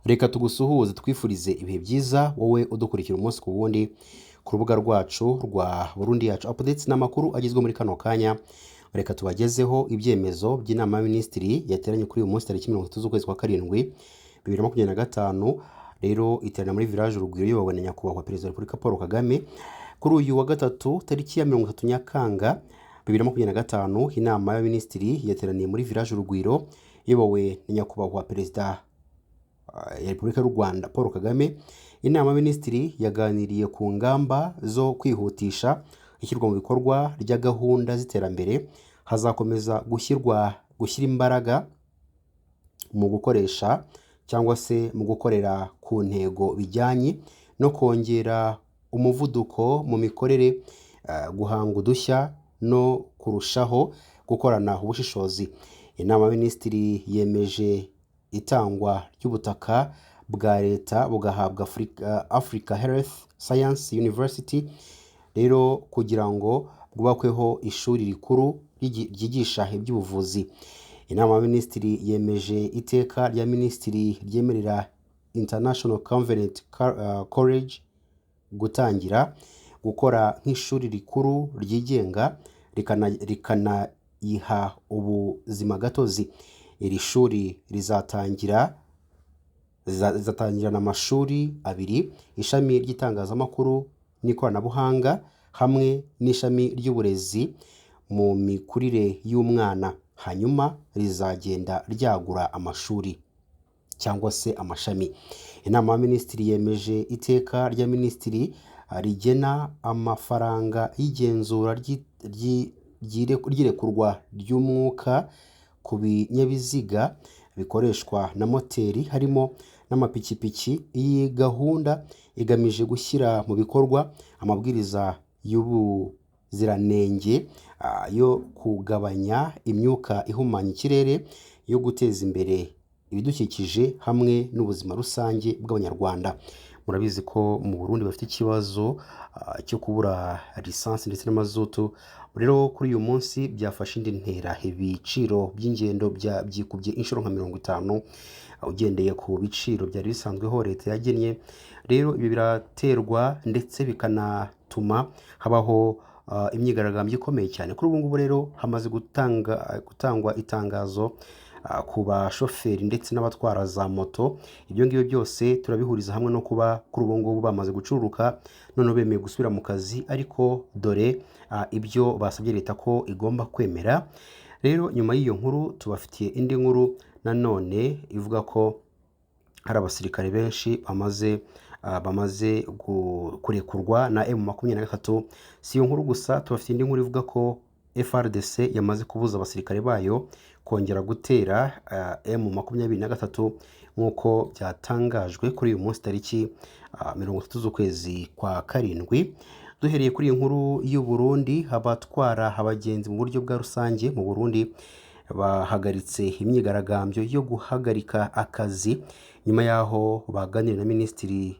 Reka tugusuhuze twifurize ibihe byiza wowe udukurikira umunsi ku wundi ku rubuga rwacu rwa Burundi Yacu Updates n'amakuru agizwe muri kano kanya. Reka tubagezeho ibyemezo by'inama y'Abaminisitiri yateranye kuri uyu munsi tariki 30 z'ukwezi kwa karindwi 2025. Rero iterana muri village Urugwiro iyobowe na nyakubahwa Perezida wa Repubulika Paul Kagame. Kuri uyu wa gatatu tariki ya 30 Nyakanga 2025 inama y'Abaminisitiri yateraniye muri village Urugwiro iyobowe na nyakubahwa Perezida ya Repubulika y'u Rwanda Paul Kagame. Inama y'Abaminisitiri yaganiriye ku ngamba zo kwihutisha ishyirwa mu bikorwa rya gahunda z'iterambere. Hazakomeza gushyira imbaraga mu gukoresha cyangwa se mu gukorera ku ntego bijyanye no kongera umuvuduko mu mikorere, guhanga udushya no kurushaho gukorana ubushishozi. Inama y'Abaminisitiri yemeje itangwa ry'ubutaka bwa leta bugahabwa Africa Health Science University rero kugira ngo bwubakweho ishuri rikuru ryigisha iby'ubuvuzi. Inama y'Abaminisitiri yemeje iteka rya Minisitiri ryemerera International Covenant College gutangira gukora nk'ishuri rikuru ryigenga rikanayiha ubuzima gatozi. Iri shuri rizatangira n'amashuri abiri: ishami ry'itangazamakuru n'ikoranabuhanga hamwe n'ishami ry'uburezi mu mikurire y'umwana. Hanyuma rizagenda ryagura amashuri cyangwa se amashami. Inama y'Abaminisitiri yemeje iteka rya Minisitiri rigena amafaranga y'igenzura ry'irekurwa ry'umwuka ku binyabiziga bikoreshwa na moteri harimo n'amapikipiki. Iyi gahunda igamije gushyira mu bikorwa amabwiriza y'ubuziranenge yo kugabanya imyuka ihumanya ikirere, yo guteza imbere ibidukikije hamwe n'ubuzima rusange bw'Abanyarwanda. Murabizi ko mu Burundi bafite ikibazo cyo kubura lisansi ndetse n'amazutu. Rero kuri uyu munsi byafashe indi ntera, ibiciro by'ingendo byikubye inshuro nka 50 ugendeye ku biciro byari bisanzweho leta yagennye. Rero ibi biraterwa ndetse bikanatuma habaho imyigaragambyo ikomeye cyane. Kuri ubu ngubu rero hamaze gutangwa itangazo ku bashoferi ndetse n'abatwara za moto. Ibyo ngibyo byose turabihuriza hamwe no kuba kuri ubu ngubu bamaze gucururuka, none bemeye gusubira mu kazi, ariko dore ibyo basabye leta ko igomba kwemera. Rero nyuma y'iyo nkuru tubafitiye indi nkuru nanone ivuga ko hari abasirikare benshi bamaze kurekurwa na M23. Si iyo nkuru gusa, tubafitiye indi nkuru ivuga ko FRDC yamaze kubuza abasirikare bayo kongera gutera M23 nk'uko byatangajwe kuri uyu munsi tariki 30 z'ukwezi kwa karindwi. Duhereye kuri iyi nkuru y'u Burundi, abatwara abagenzi mu buryo bwa rusange mu Burundi bahagaritse imyigaragambyo yo guhagarika akazi nyuma yaho baganira na Minisiteri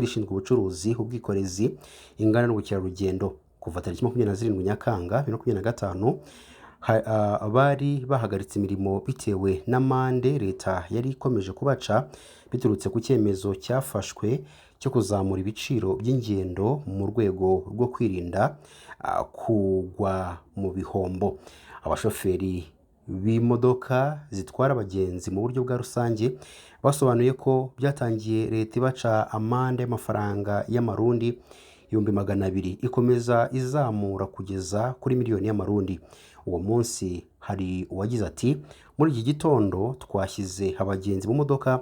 ishinzwe ubucuruzi, ubwikorezi, inganda n'ubukerarugendo. Kuva tariki 27 Nyakanga 2025 bari bahagaritse imirimo bitewe n'amande leta yari ikomeje kubaca biturutse ku cyemezo cyafashwe cyo kuzamura ibiciro by'ingendo mu rwego rwo kwirinda kugwa mu bihombo. Abashoferi b'imodoka zitwara abagenzi mu buryo bwa rusange basobanuye ko byatangiye leta ibaca amande y'amafaranga y'amarundi 200,000 ikomeza izamura kugeza kuri miliyoni y'amarundi. Uwo munsi hari uwagize ati: muri iki gitondo twashyize abagenzi mu modoka,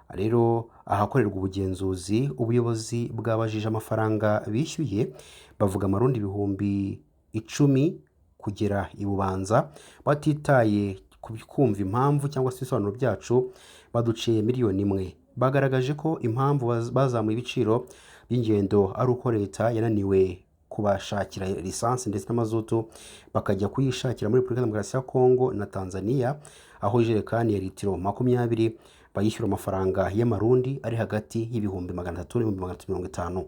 rero ahakorerwa ubugenzuzi ubuyobozi bwabajije amafaranga bishyuye, bavuga amarundi 10,000 kugera i Bubanza, batitaye kumva impamvu cyangwa se ibisobanuro byacu, baduciye miliyoni 1. Bagaragaje ko impamvu bazamuye ibiciro by'ingendo ari uko leta yananiwe kubashakira lisansi ndetse n'amazutu, bakajya kuyishakira muri Repubulika Demokarasi ya Kongo na Tanzania, aho ijerekani ya litiro 20 bayishyura amafaranga y'amarundi ari hagati y'ibihumbi 300 n'ibihumbi 350.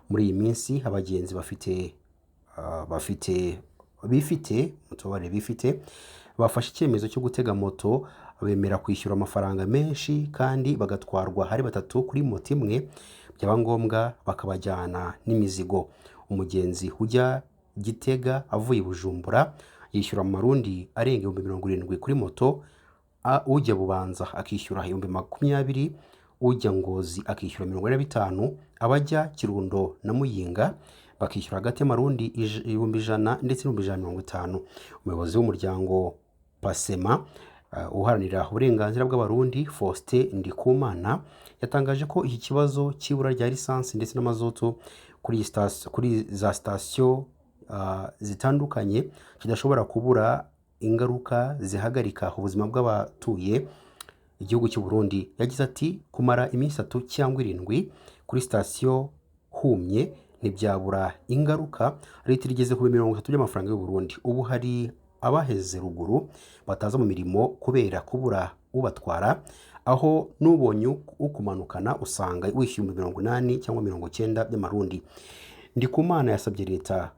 Muri iyi minsi abagenzi bifite bafashe icyemezo cyo gutega moto bemera kwishyura amafaranga menshi kandi bagatwarwa ari batatu kuri moto imwe, byaba ngombwa bakabajyana n'imizigo. Umugenzi ujya Gitega avuye i Bujumbura yishyura amarundi arenga 70,000 kuri moto, ujya Bubanza akishyura 20,000, ujya Ngozi akishyura 45, abajya Kirundo na Muyinga bakishyura hagati y'amarundi 100,000 ndetse n'150. Umuyobozi w'umuryango Pasema uharanira uburenganzira bw'abarundi Faustin Ndikumana yatangaje ko iki kibazo cy'ibura rya lisansi ndetse n'amazutu kuri za sitasiyo zitandukanye kidashobora kubura ingaruka zihagarika ubuzima bw'abatuye igihugu cy'u Burundi. Yagize ati kumara iminsi 3 cyangwa 7 kuri sitasiyo humye ntibyabura ingaruka. Leta igeze ku 30 by'amafaranga y'u Burundi. Ubu hari abaheze ruguru bataza mu mirimo kubera kubura ubatwara, aho n'ubonye ukumanukana usanga wishyuye 80 cyangwa 90 by'amarundi. Ndikumana yasabye leta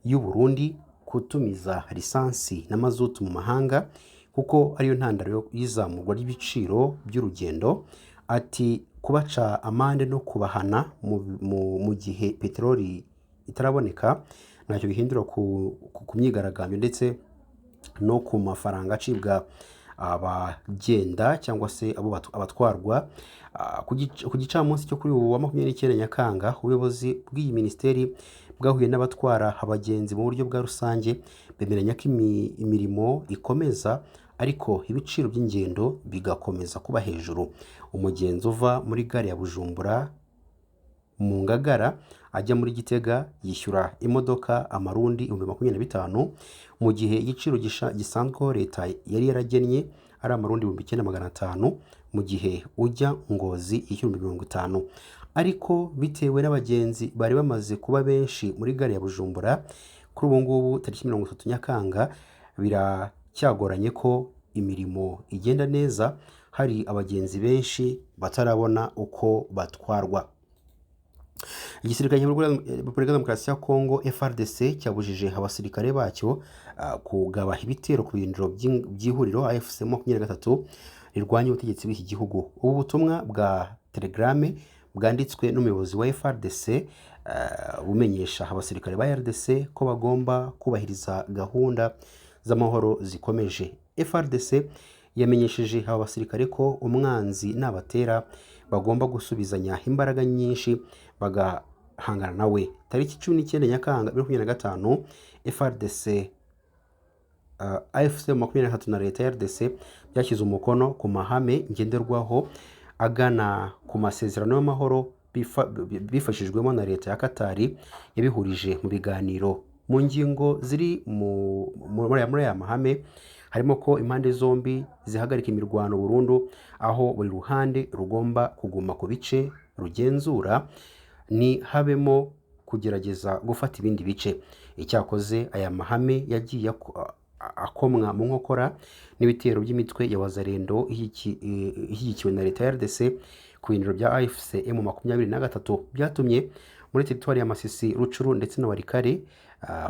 y'u Burundi kutumiza lisansi n'amazutu mu mahanga kuko ariyo ntandaro y'izamurwa ry'ibiciro by'urugendo. Ati kubaca amande no kubahana mu gihe peteroli itaraboneka ntacyo bihindura ku myigaragambyo ndetse no ku mafaranga acibwa abagenda cyangwa se abatwarwa. Ku gicamunsi cyo kuri ubu wa 29 Nyakanga, ubuyobozi bw'iyi minisiteri bwahuye n'abatwara abagenzi mu buryo bwa rusange, bemeranya ko imirimo ikomeza ariko ibiciro by'ingendo bigakomeza kuba hejuru. Umugenzi uva muri gare ya Bujumbura mu Ngagara ajya muri Gitega yishyura imodoka amarundi 25,000 mu gihe igiciro gisanzwe leta yari yaragennye ari amarundi 9,500, mu gihe ujya Ngozi yishyura 50,000. Ariko bitewe n'abagenzi bari bamaze kuba benshi muri gare ya Bujumbura kuri ubu ngubu tariki 30 Nyakanga biracyagoranye ko imirimo igenda neza, hari abagenzi benshi batarabona uko batwarwa. Igisirikare cya Repubulika Demokarasi ya Kongo FARDC cyabujije abasirikare bacyo kugaba ibitero ku birindiro by'ihuriro AFC 23 rirwanya ubutegetsi bw'iki gihugu. Ubu butumwa bwa Telegram bwanditswe n'umuyobozi wa FARDC bumenyesha abasirikare ba RDC ko bagomba kubahiriza gahunda z'amahoro zikomeje. FARDC yamenyesheje aba basirikare ko umwanzi nabatera bagomba gusubizanya imbaraga nyinshi bagahangana nawe. Tariki 19 Nyakanga 2025 FARDC AFC 23 na leta ya RDC byashyize umukono ku mahame ngenderwaho agana ku masezerano y'amahoro bifashijwemo na leta ya Katari yabihurije mu biganiro. Mu ngingo ziri muri aya mahame harimo ko impande zombi zihagarika imirwano burundu, aho buri ruhande rugomba kuguma ku bice rugenzura ni habemo kugerageza gufata ibindi bice. Icyakoze aya mahame yagiye akomwa mu nkokora n'ibitero by'imitwe ya Wazalendo ishyigikiwe na leta ya RDC ku birindiro bya AFC M23 byatumye muri teritwari ya Masisi, Rucuru ndetse na Warikare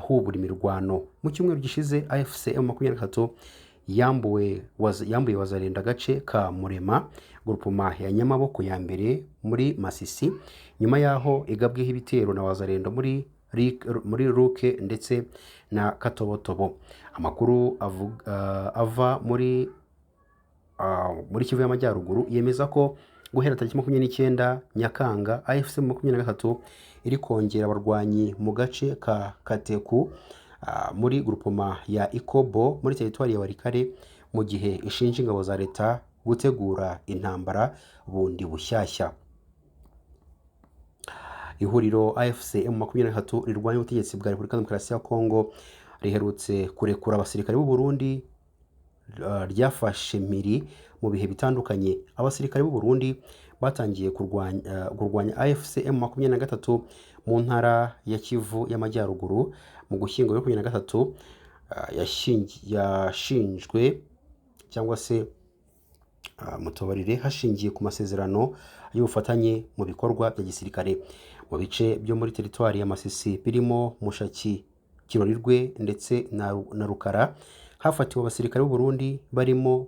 hubura imirwano. Mu cyumweru gishize AFC M23 yambuye Wazalendo agace ka Murema, grupuma ya Nyamaboko ya mbere muri Masisi, nyuma yaho igabweho ibitero na Wazalendo muri Ruke ndetse na Katobotobo. Amakuru ava muri Kivu y'Amajyaruguru yemeza ko guhera tariki 29 Nyakanga AFC 23 iri kongera abarwanyi mu gace ka Kateku muri grupuma ya Ikobo muri teritwari ya Warikare, mu gihe ishinja ingabo za leta gutegura intambara bundi bushyashya. Ihuriro AFC M23 rirwanya ubutegetsi bwa Repubulika Demokarasi ya Kongo riherutse kurekura abasirikare b'u Burundi ryafashe miri mu bihe bitandukanye. Abasirikare b'u Burundi batangiye kurwanya AFC M23 mu ntara ya Kivu y'Amajyaruguru mu Gushyingo 2023, yashinjwe cyangwa se mutobarire hashingiye ku masezerano y'ubufatanye mu bikorwa bya gisirikare mu bice byo muri teritwari ya Masisi birimo Mushaki, Kirorirwe ndetse na Rukara. hafatiwe abasirikare b'u Burundi barimo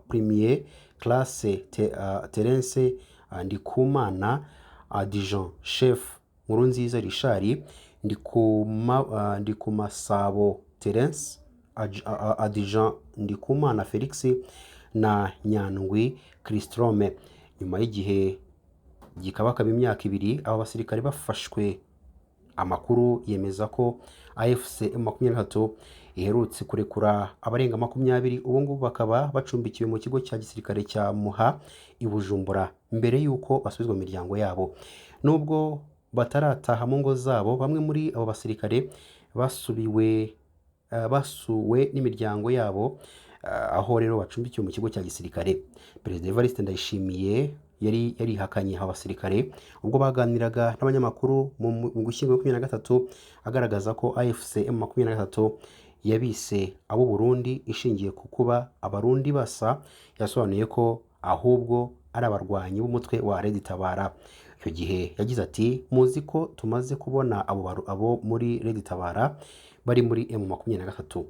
Premier Classe Terence Ndikumana, Adjudant Chef Nkurunziza Richard, Ndikumasabo Terence, Adjudant Ndikumana Felix na Nyandwi Christome. Nyuma y'igihe gikabakaba imyaka 2 aba basirikare bafashwe, amakuru yemeza ko AFC M23 iherutse kurekura abarenga 20. Ubu ngubu bakaba bacumbikiwe mu kigo cya gisirikare cya Muha i Bujumbura mbere y'uko basubizwa mu miryango yabo. Nubwo batarataha mu ngo zabo, bamwe muri abo basirikare basuwe n'imiryango yabo, aho rero bacumbikiwe mu kigo cya gisirikare. Perezida Evariste Ndayishimiye yari yarihakanye aba basirikare ubwo baganiraga n'abanyamakuru mu Gushyingo 2023, agaragaza ko AFC M23 yabise abo Burundi ishingiye ku kuba abarundi basa. Yasobanuye ko ahubwo ari abarwanyi b'umutwe wa Red Tabara. Icyo gihe yagize ati, muzi ko tumaze kubona abo muri Red Tabara bari muri M23.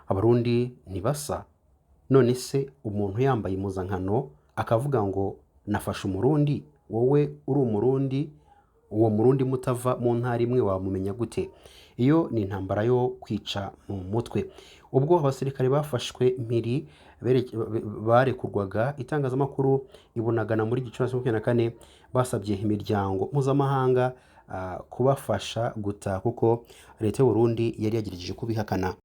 Abarundi ntibasa. None se umuntu yambaye impuzankano akavuga ngo nafashe umurundi, wowe uri umurundi, uwo murundi mutava mu ntara imwe wamumenya gute? Iyo ni intambara yo kwica mu mutwe. Ubwo abasirikare bafashwe mpiri barekurwaga, itangazamakuru ibonagana muri Gicurasi 2024 basabye imiryango mpuzamahanga kubafasha gutaha kuko leta y'u Burundi yari yagerageje kubihakana.